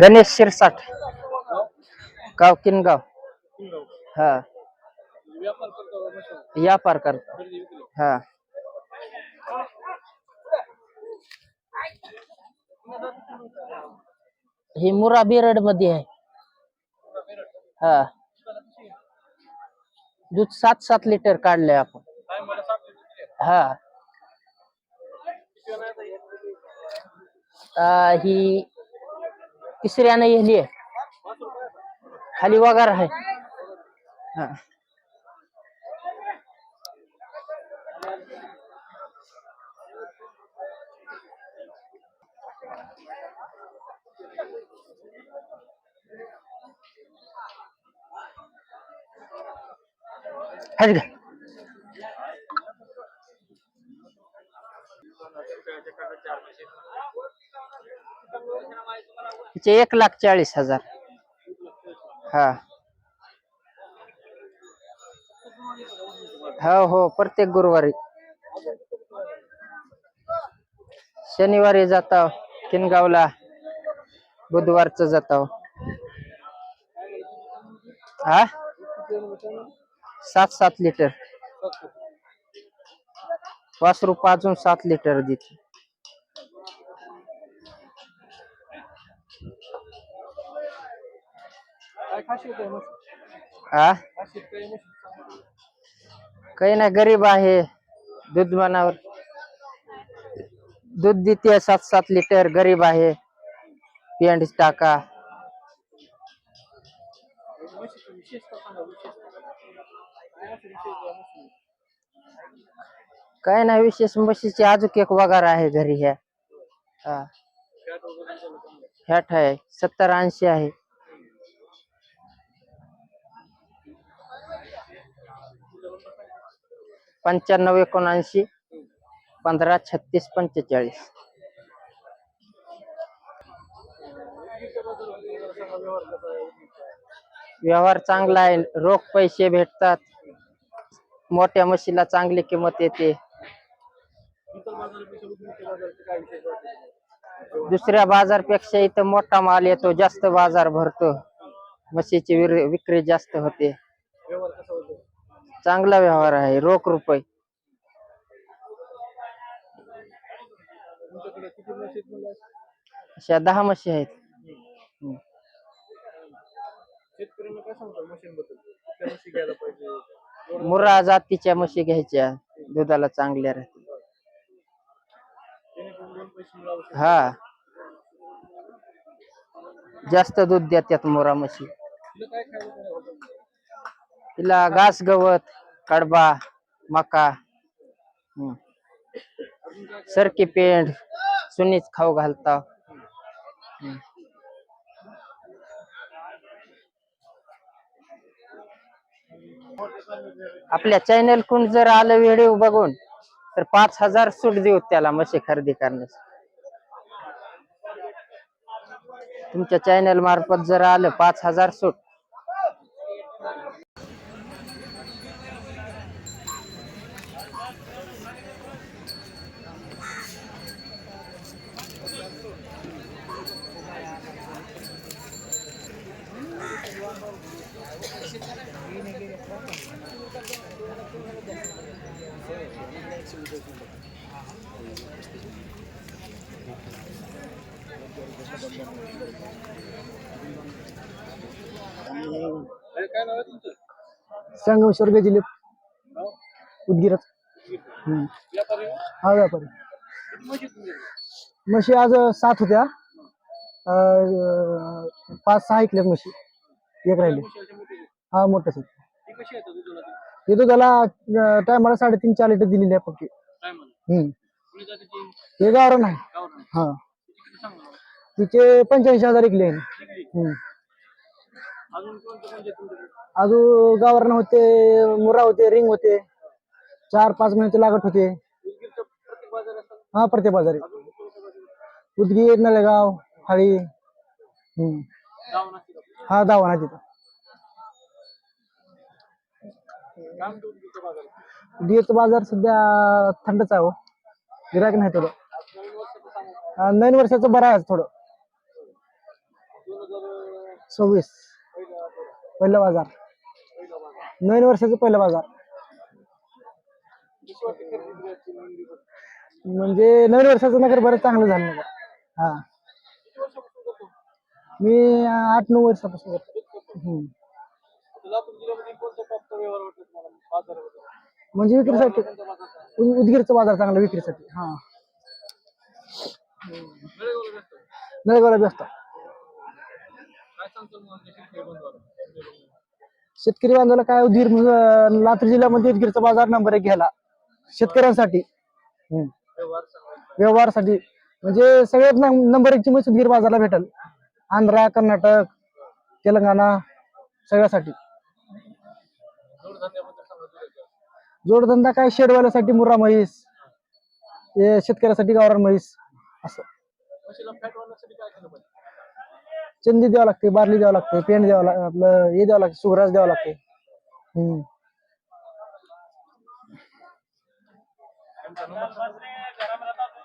गणेश शिरसाट, गाव किनगाव. हा, व्यापार करतो. हा, ही मुरा बिरड मध्ये आहे. हा, दूध 7-7 लिटर काढलंय आपण. हा, ही तिसऱ्यानं येली आहे. खाली वगार आहे. हा, हाय का? तिचे 1,40,000. हा, हो हो, प्रत्येक गुरुवारी. शनिवारी जाताव किनगावला, बुधवारचं जाताव. हा, 7-7 लिटर. वासरू पाजून 7 लिटर देते. हा, काही नाही, गरीब आहे. दूध बनावर दूध देते 7-7 लिटर. गरीब आहे, पेंड टाका. काय नाही विशेष. म्हशीची अजून एक वगार आहे घरी. ह्या हा, फॅट आहे 70-80 आहे. 95-79-15-36-45. व्यवहार चांगला आहे. रोख पैसे भेटतात. मोठ्या म्हशीला चांगली किंमत येते. दुसऱ्या बाजारपेक्षा इथं मोठा माल येतो, जास्त बाजार भरतो. म्हशीची विक्री जास्त होते. चांगला व्यवहार आहे. रोख रुपये. अशा 10 म्हशी आहेत. मुर्रा जातीच्या म्हशी घ्यायच्या, दुधाला चांगल्या राहते. हा, जास्त दूध देतात मुर्रा म्हशी. तिला घास, गवत, कडबा, मका, सरकी पेंड, सुनीच खाऊ घालता. आपल्या चॅनल कोण जर आलं व्हिडिओ बघून तर 5,000 सूट देऊ त्याला म्हशी खरेदी करण्यास. तुमच्या चॅनल मार्फत जर आलं 5,000 सूट. संगमेश्वर गजिले उदगीरच. हा, व्यापारी. म्हशी आज 7 होत्या. 5-6 ऐकल्यात म्हशी, एक राहिले. हा, मोठ्याच. हे दुधाला टायमाला 3.5-4 लिटर दिलेली आहे पक्की. हे गावरान आहे. हा, तिचे 85,000 ऐकले. अजून गावरान होते, मुर्रा होते, रिंग होते. 4-5 महिन्याचे लागत होते. हा, प्रत्येक बाजारी. उदगीर, नळेगाव, हळी. हा, दावण आहे तिथं. उदगीरचा बाजार सध्या थंडच आहे. गिरायक नाही थोडं. 9 वर्षाचं बरं आहे थोडं. 26 पहिला बाजार. 9 वर्षाचं पहिला बाजार. म्हणजे 9 वर्षाचं नगर बरं चांगलं झालं नगर. हा मी 8-9 वर्षापासून करतो. म्हणजे विक्रीसाठी उदगीरचा बाजार चांगला विक्रीसाठी. हा नळगावला व्यस्त. शेतकरी बांधवाला काय उदगीर लातूर जिल्ह्यामध्ये उदगीरचा बाजार नंबर 1 घ्यायला शेतकऱ्यांसाठी. व्यवहारासाठी म्हणजे सगळ्यात नंबर 1 ची म्हैस उदगीर बाजारला भेटेल. आंध्रा, कर्नाटक, तेलंगणा सगळ्यासाठी. जोडधंदा काय शेडवाल्यासाठी मुर्रा म्हैस, शेतकऱ्यासाठी गावरान म्हैस असं. चंदी द्यावं लागते, बारली द्यावं लागते, पेंड द्यावं लागतं, आपलं हे द्यावं लागतं, सुग्रास द्यावं लागते.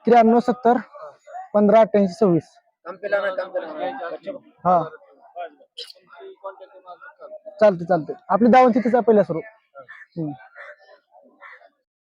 9370 1588 26. हा चालते. आपली दावण तिथेच आहे पहिल्या सुरू.